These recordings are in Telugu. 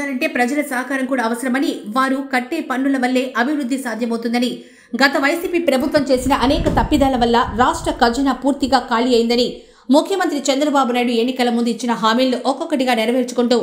చెందాలంటే ప్రజల సహకారం కూడా అవసరమని, వారు కట్టే పన్నుల వల్లే అభివృద్ధి సాధ్యమవుతుందని, గత వైసీపీ ప్రభుత్వం చేసిన అనేక తప్పిదాల వల్ల రాష్ట్ర ఖజానా పూర్తిగా ఖాళీ అయిందని, ముఖ్యమంత్రి చంద్రబాబు నాయుడు ఎన్నికల ముందు ఇచ్చిన హామీలను ఒక్కొక్కటిగా నెరవేర్చుకుంటూ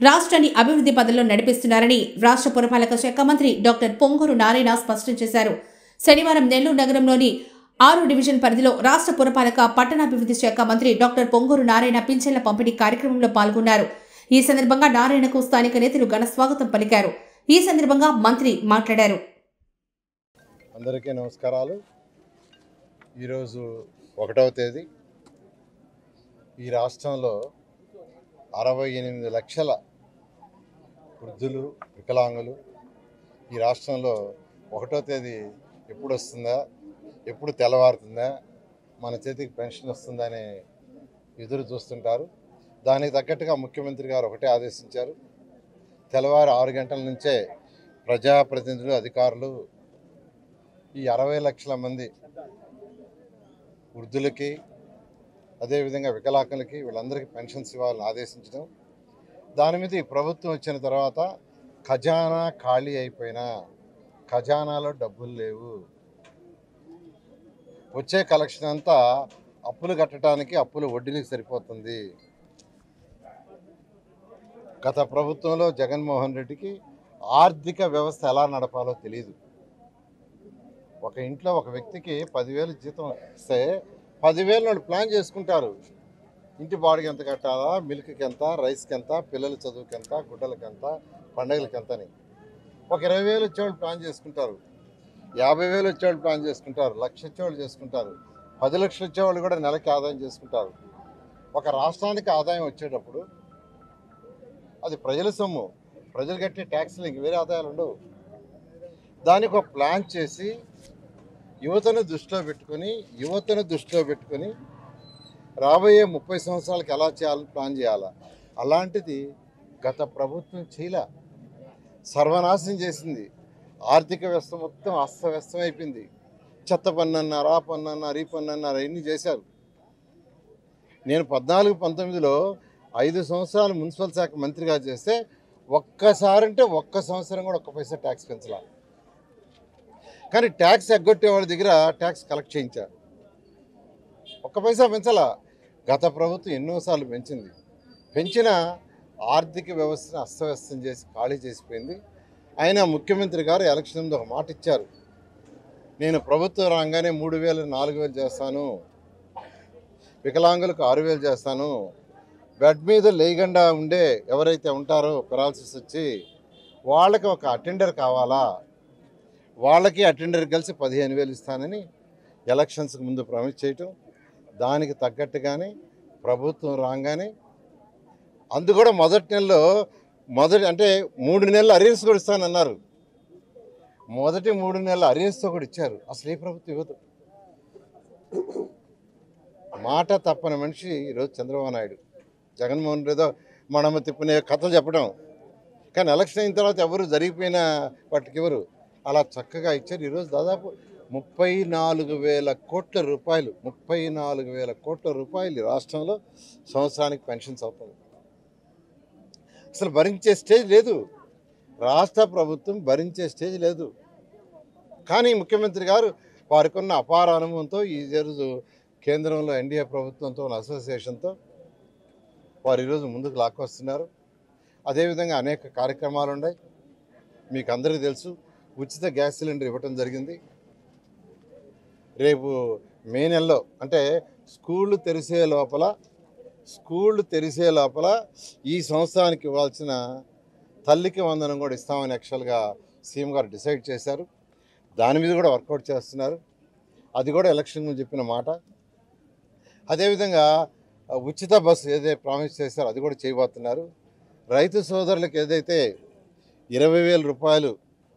రాష్ట్రాన్ని అభివృద్ధి పదంలో నడిపిస్తున్నారని రాష్ట్ర పురపాలక శాఖ మంత్రి డాక్టర్ పొంగూరు నారాయణ స్పష్టం చేశారు. శనివారం నెల్లూరు నగరంలోని 6 డివిజన్ పరిధిలో రాష్ట్ర పురపాలక పట్టణాభివృద్ధి శాఖ మంత్రి డాక్టర్ పొంగూరు నారాయణ పింఛన్ల పంపిణీ కార్యక్రమంలో పాల్గొన్నారు. ఈ సందర్భంగా నారాయణకు స్థానిక నేతలు ఘన స్వాగతం పలికారు. ఈ సందర్భంగా మంత్రి మాట్లాడారు. అందరికీ నమస్కారాలు. ఈరోజు 1వ తేదీ. ఈ రాష్ట్రంలో 68 లక్షల వృద్ధులు, వికలాంగులు ఈ రాష్ట్రంలో 1వ తేదీ ఎప్పుడు వస్తుందా, ఎప్పుడు తెల్లవారుతుందా, మన చేతికి పెన్షన్ వస్తుందా అని ఎదురు చూస్తుంటారు. దానికి తగ్గట్టుగా ముఖ్యమంత్రి గారు ఒకటే ఆదేశించారు. తెల్లవారు 6 గంటల నుంచే ప్రజాప్రతినిధులు, అధికారులు ఈ 60 లక్షల మంది వృద్ధులకి, అదేవిధంగా వికలాంగులకి, వీళ్ళందరికీ పెన్షన్స్ ఇవ్వాలని ఆదేశించడం. దాని మీద ఈ ప్రభుత్వం వచ్చిన తర్వాత ఖజానా ఖాళీ అయిపోయినా, ఖజానాలో డబ్బులు లేవు, వచ్చే కలెక్షన్ అంతా అప్పులు కట్టడానికి, అప్పుల వడ్డీకి సరిపోతుంది. గత ప్రభుత్వంలో జగన్మోహన్ రెడ్డికి ఆర్థిక వ్యవస్థ ఎలా నడపాలో తెలియదు. ఒక ఇంట్లో ఒక వ్యక్తికి 10,000 జీతం ఇస్తే 10,000 వాళ్ళు ప్లాన్ చేసుకుంటారు. ఇంటి బాడికి ఎంత కట్టాలా, మిల్క్కి ఎంత, రైస్కి ఎంత, పిల్లల చదువుకి ఎంత, గుడ్డలకి ఎంత, పండుగలకి ఎంత అని. ఒక 20,000 వచ్చేవాళ్ళు ప్లాన్ చేసుకుంటారు, 50,000 వచ్చేవాళ్ళు ప్లాన్ చేసుకుంటారు, 1,00,000 వచ్చేవాళ్ళు చేసుకుంటారు, 10 లక్షలు వచ్చేవాళ్ళు కూడా నెలకి ఆదాయం చేసుకుంటారు. ఒక రాష్ట్రానికి ఆదాయం వచ్చేటప్పుడు అది ప్రజల సొమ్ము, ప్రజలు కట్టే ట్యాక్స్లు, ఇంక వేరే ఆదాయాలు ఉండవు. దానికి ఒక ప్లాన్ చేసి యువతను దృష్టిలో పెట్టుకొని రాబోయే 30 సంవత్సరాలకు ఎలా చేయాలని ప్లాన్ చేయాలా. అలాంటిది గత ప్రభుత్వం చేయలే, సర్వనాశనం చేసింది. ఆర్థిక వ్యవస్థ మొత్తం అస్తవ్యస్తం అయిపోయింది. చెత్త పన్ను అన్నారు, ఆ పన్ను అన్నారు, ఈ పన్ను అన్నారు, అవన్నీ చేశారు. నేను 14-19లో 5 సంవత్సరాలు మున్సిపల్ శాఖ మంత్రిగా చేస్తే ఒక్కసారంటే ఒక్క సంవత్సరం కూడా 1 పైసా ట్యాక్స్ పెంచలా. కానీ ట్యాక్స్ ఎగ్గొట్టే వాళ్ళ దగ్గర ట్యాక్స్ కలెక్ట్ చేయించారు, 1 పైసా పెంచలా. గత ప్రభుత్వం ఎన్నోసార్లు పెంచిన ఆర్థిక వ్యవస్థను అస్తవ్యస్తం చేసి ఖాళీ చేసిపోయింది. అయినా ముఖ్యమంత్రి గారు ఎలక్షన్ ముందు ఒక మాట ఇచ్చారు, నేను ప్రభుత్వం రాగానే 3,000, 4,000 చేస్తాను, వికలాంగులకు 6,000 చేస్తాను, బెడ్ మీద లేకుండా ఉండే ఎవరైతే ఉంటారో పెరాలసిస్ వచ్చి వాళ్ళకి ఒక అటెండర్ కావాలా, వాళ్ళకి అటెండర్ కలిసి 15,000 ఇస్తానని ఎలక్షన్స్కి ముందు ప్రామిస్ చేయటం. దానికి తగ్గట్టుగానే ప్రభుత్వం రాగానే అందు కూడా మొదటి నెలలో అంటే 3 నెలలు అరియర్స్ కూడా ఇస్తానన్నారు. మొదటి 3 నెలల అరియర్స్తో కూడా ఇచ్చారు. అసలు ఏ ప్రభుత్వం ఇవ్వదు. మాట తప్పని మనిషి ఈరోజు చంద్రబాబు నాయుడు. జగన్మోహన్ రెడ్డి మనము తిప్పునే కథలు చెప్పడం, కానీ ఎలక్షన్ అయిన తర్వాత ఎవరు జరిగిపోయిన వాటికి ఎవరు అలా చక్కగా ఇచ్చారు. ఈరోజు దాదాపు 34,000 కోట్ల రూపాయలు, 34,000 కోట్ల రూపాయలు రాష్ట్రంలో సంవత్సరానికి పెన్షన్స్ అవుతుంది. అసలు భరించే స్టేజ్ లేదు, రాష్ట్ర ప్రభుత్వం భరించే స్టేజ్ లేదు. కానీ ముఖ్యమంత్రి గారు వారికి ఉన్న అపార అనుభవంతో ఈరోజు కేంద్రంలో ఎన్డీఏ ప్రభుత్వంతో అసోసియేషన్తో వారు ఈరోజు ముందుకు లాక్కొస్తున్నారు. అదేవిధంగా అనేక కార్యక్రమాలు ఉన్నాయి. మీకు అందరికీ తెలుసు, ఉచిత గ్యాస్ సిలిండర్ ఇవ్వటం జరిగింది. రేపు మే నెలలో అంటే స్కూళ్ళు తెరిసే లోపల ఈ సంవత్సరానికి ఇవ్వాల్సిన తల్లికి వందనం కూడా ఇస్తామని యాక్చువల్గా సీఎం గారు డిసైడ్ చేశారు. దాని మీద కూడా వర్కౌట్ చేస్తున్నారు. అది కూడా ఎలక్షన్ ముందు చెప్పిన మాట. అదేవిధంగా ఉచిత బస్సు ఏదైతే ప్రామిస్ చేశారో అది కూడా చేయబోతున్నారు. రైతు సోదరులకు ఏదైతే 20,000 రూపాయలు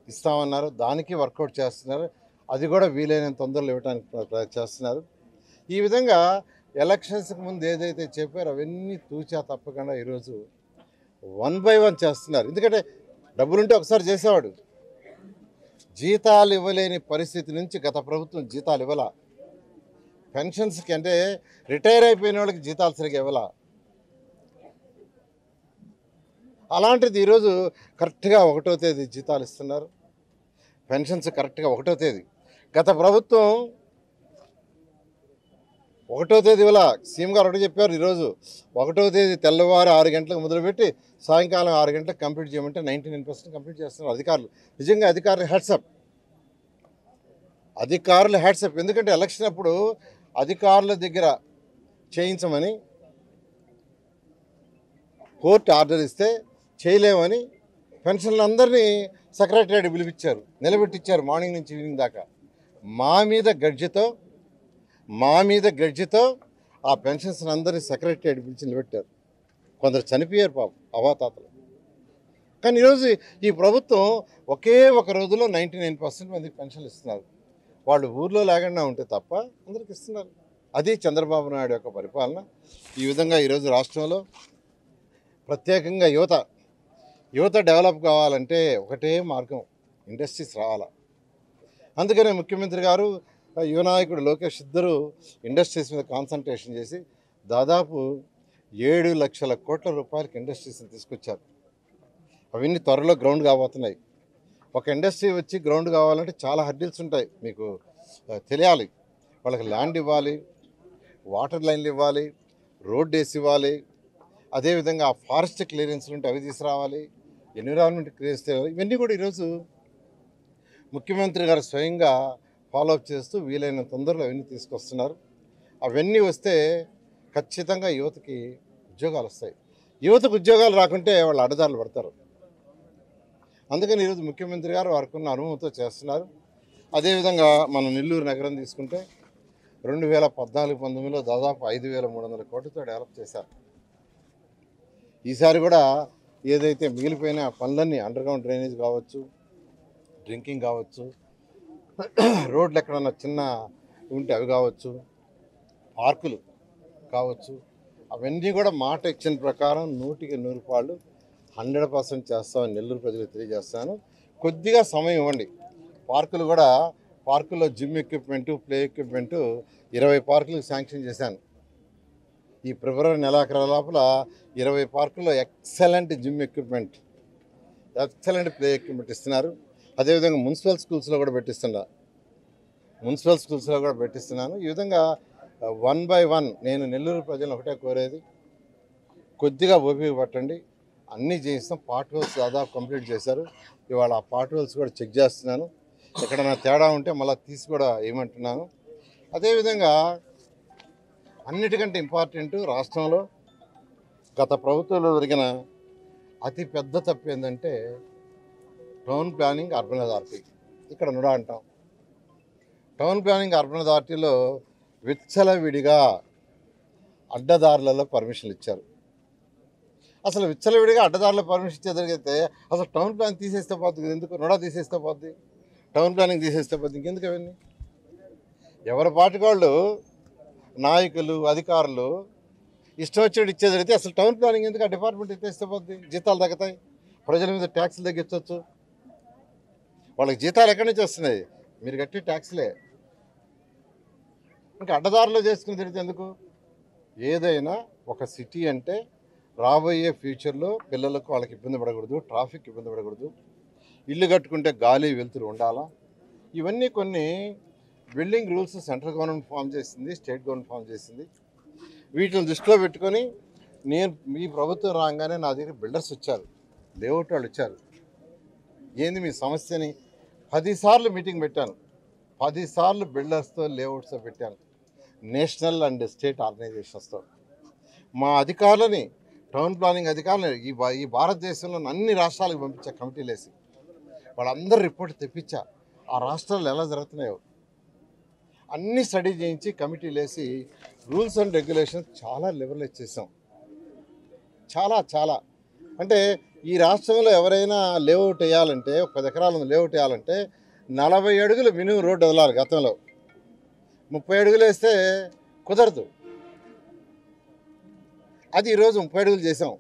ఇస్తామన్నారో దానికి వర్కౌట్ చేస్తున్నారు. అది కూడా వీలైనంత తొందరలో ఇవ్వడానికి చేస్తున్నారు. ఈ విధంగా ఎలక్షన్స్కి ముందు ఏదైతే చెప్పారో అవన్నీ తూచా తప్పకుండా ఈరోజు 1 by 1 చేస్తున్నారు. ఎందుకంటే డబ్బులుంటే ఒకసారి చేసేవాడు. జీతాలు ఇవ్వలేని పరిస్థితి నుంచి గత ప్రభుత్వం జీతాలు ఇవ్వాల. పెన్షన్స్కి అంటే రిటైర్ అయిపోయిన వాళ్ళకి జీతాలు సరిగ్గా ఇవ్వాల. అలాంటిది ఈరోజు కరెక్ట్గా 1వ తేదీ జీతాలు ఇస్తున్నారు, పెన్షన్స్ కరెక్ట్గా 1వ తేదీ. గత ప్రభుత్వం 1వ తేదీ వల్ల సీఎం గారు ఒకటి చెప్పారు, ఈరోజు 1వ తేదీ తెల్లవారు 6 గంటలకు మొదలుపెట్టి సాయంకాలం 6 గంటలకు కంప్లీట్ చేయమంటే 99% కంప్లీట్ చేస్తున్నారు అధికారులు. నిజంగా అధికారులు హ్యాట్సప్, అధికారులు హ్యాట్సప్. ఎందుకంటే ఎలక్షన్ అప్పుడు అధికారుల దగ్గర చేయించమని కోర్టు ఆర్డర్ ఇస్తే చేయలేమని పెన్షన్లు అందరినీ సెక్రటరియట్ పిలిపించారు, నిలబెట్టించారు మార్నింగ్ నుంచి ఈవినింగ్ దాకా. మా మీద గడ్జితో ఆ పెన్షన్స్ అందరినీ సెక్రటరియట్ పిలిచి నిలబెట్టారు. కొందరు చనిపోయారు పాపం అవాతాతలు. కానీ ఈరోజు ఈ ప్రభుత్వం ఒకే ఒక రోజులో 99% మందికి పెన్షన్లు ఇస్తున్నారు. వాళ్ళు ఊర్లో లేకుండా ఉంటే తప్ప అందరికి ఇస్తున్నారు. అది చంద్రబాబు నాయుడు యొక్క పరిపాలన. ఈ విధంగా ఈరోజు రాష్ట్రంలో ప్రత్యేకంగా యువత డెవలప్ కావాలంటే ఒకటే మార్గం, ఇండస్ట్రీస్ రావాలా. అందుకనే ముఖ్యమంత్రి గారు, యువ నాయకుడు లోకేష్ ఇద్దరు ఇండస్ట్రీస్ మీద కాన్సన్ట్రేషన్ చేసి దాదాపు 7 లక్షల కోట్ల రూపాయలకి ఇండస్ట్రీస్ని తీసుకొచ్చారు. అవన్నీ త్వరలో గ్రౌండ్ కాబోతున్నాయి. ఒక ఇండస్ట్రీ వచ్చి గ్రౌండ్ కావాలంటే చాలా హర్డిల్స్ ఉంటాయి, మీకు తెలియాలి. వాళ్ళకి ల్యాండ్ ఇవ్వాలి, వాటర్ లైన్లు ఇవ్వాలి, రోడ్ వేసి ఇవ్వాలి, అదేవిధంగా ఫారెస్ట్ క్లియరెన్స్లు ఉంటే అవి తీసుకురావాలి, ఎన్విరాన్మెంట్ క్లియరెన్స్ తేవాలి. ఇవన్నీ కూడా ఈరోజు ముఖ్యమంత్రి గారు స్వయంగా ఫాలోఅప్ చేస్తూ వీలైన తొందరలో అవన్నీ తీసుకొస్తున్నారు. అవన్నీ వస్తే ఖచ్చితంగా యువతకి ఉద్యోగాలు వస్తాయి. యువతకు ఉద్యోగాలు రాకుంటే వాళ్ళు అడ్డదారులు పడతారు. అందుకని ఈరోజు ముఖ్యమంత్రి గారు వారికున్న అనుభవంతో చేస్తున్నారు. అదేవిధంగా మనం నెల్లూరు నగరం తీసుకుంటే 2014-19లో దాదాపు 5,300 కోట్లతో డెవలప్ చేశారు. ఈసారి కూడా ఏదైతే మిగిలిపోయిన పనులన్నీ అండర్గ్రౌండ్ డ్రైనేజ్ కావచ్చు, డ్రింకింగ్ కావచ్చు, రోడ్లు ఎక్కడన్నా చిన్న ఉంటే అవి కావచ్చు, పార్కులు కావచ్చు, అవన్నీ కూడా మాట ఇచ్చిన ప్రకారం 100కి 100 రూపాయలు 100% చేస్తామని నెల్లూరు ప్రజలకు తెలియజేస్తాను. కొద్దిగా సమయం ఇవ్వండి. పార్కుల్లో జిమ్ ఎక్విప్మెంటు, ప్లే ఎక్విప్మెంటు 20 పార్కులకు శాంక్షన్ చేశాను. ఈ ఫిబ్రవరి నెలాఖరు లోపల 20 పార్కుల్లో excellent gym equipment, excellent play equipment ఇస్తున్నారు. అదేవిధంగా మున్సిపల్ స్కూల్స్లో కూడా పెట్టిస్తున్నాను. ఈ విధంగా 1 by 1 నేను నెల్లూరు ప్రజలను ఒకటే కోరేది, కొద్దిగా ఓపిక పట్టండి, అన్నీ చేయిస్తాం. పార్ట్ హోల్స్ దాదాపు కంప్లీట్ చేశారు. ఇవాళ ఆ పార్ట్ హోల్స్ కూడా చెక్ చేస్తున్నాను. ఎక్కడైనా తేడా ఉంటే మళ్ళీ తీసి కూడా ఏమంటున్నాను. అదేవిధంగా అన్నిటికంటే ఇంపార్టెంట్, రాష్ట్రంలో గత ప్రభుత్వంలో జరిగిన అతి పెద్ద తప్పు ఏంటంటే టౌన్ ప్లానింగ్ అర్బన్ అథారిటీ. ఇక్కడ నుడా అంటాం. టౌన్ ప్లానింగ్ అర్బన్ అథారిటీలో విచ్చలవిడిగా అడ్డదారులలో పర్మిషన్లు ఇచ్చారు. అసలు విచ్చలవిడిగా అడ్డదారుల పర్మిషన్ ఇచ్చే జరిగితే అసలు టౌన్ ప్లాన్ తీసేస్తే పోతుంది. ఎందుకు నుడా తీసేస్తే పోద్ది, టౌన్ ప్లానింగ్ తీసేస్తే పోద్ది, ఇంకెందుకు అవన్నీ? ఎవరి పాటికి వాళ్ళు నాయకులు, అధికారులు ఇష్టం వచ్చినట్టు ఇచ్చే జరిగితే అసలు టౌన్ ప్లానింగ్ ఎందుకు? ఆ డిపార్ట్మెంట్ ఎత్తేస్తే పోద్ది, జీతాలు తగ్గుతాయి, ప్రజల మీద ట్యాక్సులు తగ్గించవచ్చు. వాళ్ళకి జీతాలు ఎక్కడి నుంచి వస్తున్నాయి? మీరు కట్టి ట్యాక్స్లే. ఇంకా అడ్డదారులు చేసుకుని తిరిగితే ఎందుకు? ఏదైనా ఒక సిటీ అంటే రాబోయే ఫ్యూచర్లో పిల్లలకు వాళ్ళకి ఇబ్బంది పడకూడదు, ట్రాఫిక్ ఇబ్బంది పడకూడదు, ఇల్లు కట్టుకుంటే గాలి వెలుతురు ఉండాలా. ఇవన్నీ కొన్ని building rules central government form చేసింది, స్టేట్ గవర్నమెంట్ ఫామ్ చేసింది. వీటిని దృష్టిలో పెట్టుకొని నేను మీ ప్రభుత్వం రాగానే నా దగ్గర బిల్డర్స్ వచ్చారు, లేఅవుట్ వాళ్ళు వచ్చారు. ఏంది మీ సమస్యని 10 సార్లు మీటింగ్ పెట్టాను, 10 సార్లు బిల్డర్స్తో లేఅవుట్స్తో పెట్టాను, నేషనల్ అండ్ స్టేట్ ఆర్గనైజేషన్స్తో. మా అధికారులని, టౌన్ ప్లానింగ్ అధికారులని ఈ భారతదేశంలో అన్ని రాష్ట్రాలకు పంపించా కమిటీలు వేసి. వాళ్ళందరూ రిపోర్ట్ తెప్పించా, ఆ రాష్ట్రాల్లో ఎలా జరుగుతున్నాయో అన్నీ స్టడీ చేయించి కమిటీలు వేసి రూల్స్ అండ్ రెగ్యులేషన్స్ చాలా లెవెలైజ్ చేసాం. చాలా అంటే ఈ రాష్ట్రంలో ఎవరైనా లేఅవుట్ వేయాలంటే, 10 ఎకరాల లేఅవుట్ వేయాలంటే 40 అడుగులు మినిమం రోడ్డు వదలాలి. గతంలో 30 అడుగులు వేస్తే కుదరదు. అది ఈరోజు 30 అడుగులు చేసాం.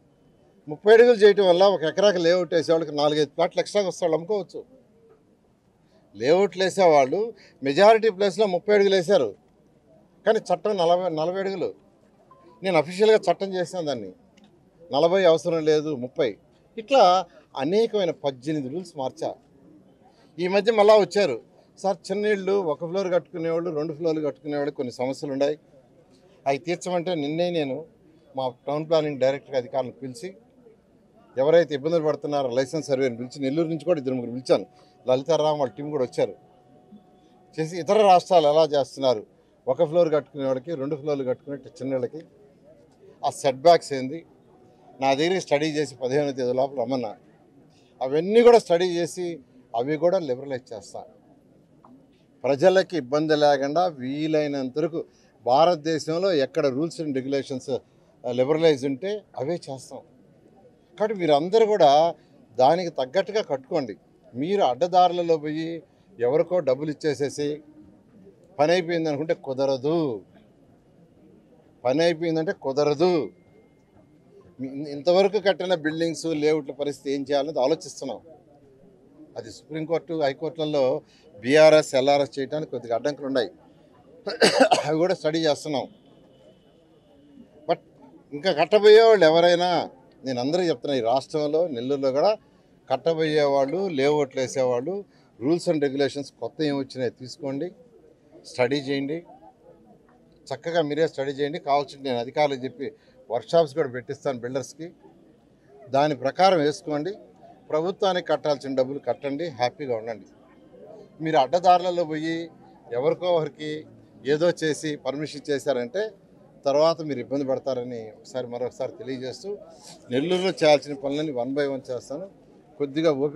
30 అడుగులు చేయటం వల్ల 1 ఎకరాకి లేఅవుట్ వేసేవాళ్ళకి 4-5 ప్లాట్లు ఎక్స్ట్రాగా వస్తాడు, అమ్ముకోవచ్చు. లేఅవుట్లు వేసేవాళ్ళు మెజారిటీ ప్లేస్లో 30 అడుగులు వేశారు, కానీ చట్టం 40 అడుగులు. నేను అఫీషియల్గా చట్టం చేసాను దాన్ని, 40 అవసరం లేదు 30. ఇట్లా అనేకమైన 18 రూల్స్ మార్చా. ఈ మధ్య మళ్ళా వచ్చారు, సార్ చిన్న ఇళ్ళు ఒక ఫ్లోర్ కట్టుకునేవాళ్ళు 2 ఫ్లోర్లు కట్టుకునేవాళ్ళు కొన్ని సమస్యలు ఉన్నాయి, అవి తీర్చమంటే నిన్నే నేను మా టౌన్ ప్లానింగ్ డైరెక్టర్ అధికారులను పిలిచి ఎవరైతే ఇబ్బందులు పడుతున్నారో లైసెన్స్ సర్వేని పిలిచి నెల్లూరు నుంచి కూడా 2 పిలిచాను. లలితారాం వాళ్ళ టీం కూడా వచ్చారు చేసి ఇతర రాష్ట్రాలు ఎలా చేస్తున్నారు, ఒక ఫ్లోర్ కట్టుకునేవాడికి 2 ఫ్లోర్లు కట్టుకునే చిన్నళ్ళకి ఆ సెట్ బ్యాక్స్ ఏంది, నా దగ్గర స్టడీ చేసి 15వ తేదీ లోపల రమ్మన్నా. అవన్నీ కూడా స్టడీ చేసి అవి కూడా లిబరలైజ్ చేస్తాను. ప్రజలకి ఇబ్బంది లేకుండా వీలైనంత వరకు భారతదేశంలో ఎక్కడ రూల్స్ అండ్ రెగ్యులేషన్స్ లిబరలైజ్ ఉంటే అవే చేస్తాం. కాబట్టి మీరు అందరూ కూడా దానికి తగ్గట్టుగా కట్టుకోండి. మీరు అడ్డదారులలో పోయి ఎవరికో డబ్బులు ఇచ్చేసేసి పని అయిపోయింది అనుకుంటే కుదరదు. పని అయిపోయిందంటే కుదరదు. ఇంతవరకు కట్టిన బిల్డింగ్స్ లేఅవుట్ల పరిస్థితి ఏం చేయాలనేది ఆలోచిస్తున్నాం. అది సుప్రీంకోర్టు హైకోర్టులలో బీఆర్ఎస్ ఎల్ఆర్ఎస్ చేయడానికి కొద్దిగా అడ్డంకులు ఉన్నాయి, అవి కూడా స్టడీ చేస్తున్నాం. బట్ ఇంకా కట్టబోయే వాళ్ళు ఎవరైనా, నేను అందరికీ చెప్తున్నా, ఈ రాష్ట్రంలో నెల్లూరులో కూడా కట్టబోయేవాళ్ళు లేఅవుట్లు వేసేవాళ్ళు రూల్స్ అండ్ రెగ్యులేషన్స్ కొత్త ఏమి వచ్చినాయి తీసుకోండి, స్టడీ చేయండి, చక్కగా మీరే స్టడీ చేయండి. కావాల్సింది నేను అధికారులకు చెప్పి వర్క్షాప్స్ కూడా పెట్టిస్తాను బిల్డర్స్కి, దాని ప్రకారం వేసుకోండి. ప్రభుత్వానికి కట్టాల్సిన డబ్బులు కట్టండి, హ్యాపీగా ఉండండి. మీరు అడ్డదారులలో పోయి ఎవరికో ఒకరికి ఏదో చేసి పర్మిషన్ చేశారంటే తర్వాత మీరు ఇబ్బంది పడతారని మరొకసారి తెలియజేస్తూ నెల్లూరులో చేయాల్సిన పనులని 1 by 1 చేస్తాను. కొద్దిగా ఓపిక